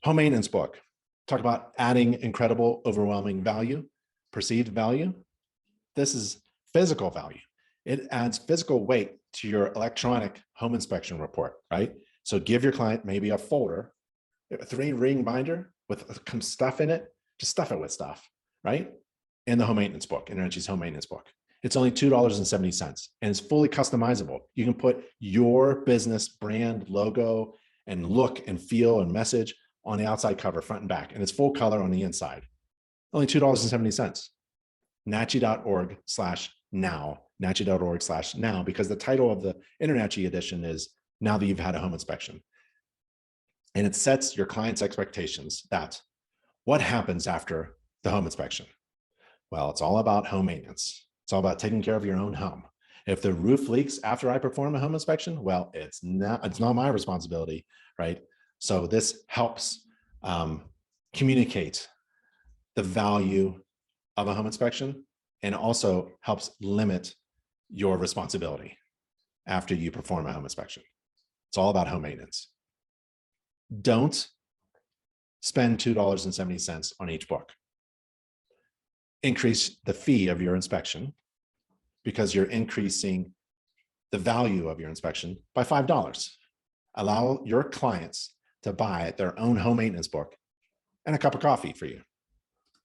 Home maintenance book. Talk about adding incredible, overwhelming value, perceived value. This is physical value. It adds physical weight to your electronic home inspection report, right? So give your client maybe a folder, a 3-ring binder with some stuff in it, just stuff it with stuff, right? In the home maintenance book, Energy's home maintenance book. It's only $2.70 and it's fully customizable. You can put your business brand, logo, and look and feel and message on the outside cover, front and back, and it's full color on the inside. Only $2.70. Nachi.org/now, Nachi.org/now, because the title of the Internachi edition is Now That You've Had a Home Inspection. And it sets your client's expectations that what happens after the home inspection? Well, it's all about home maintenance. It's all about taking care of your own home. If the roof leaks after I perform a home inspection, well, it's not my responsibility, right? So this helps communicate the value of a home inspection and also helps limit your responsibility after you perform a home inspection. It's all about home maintenance. Don't spend $2.70 on each book. Increase the fee of your inspection because you're increasing the value of your inspection by $5. Allow your clients to buy their own home maintenance book and a cup of coffee for you.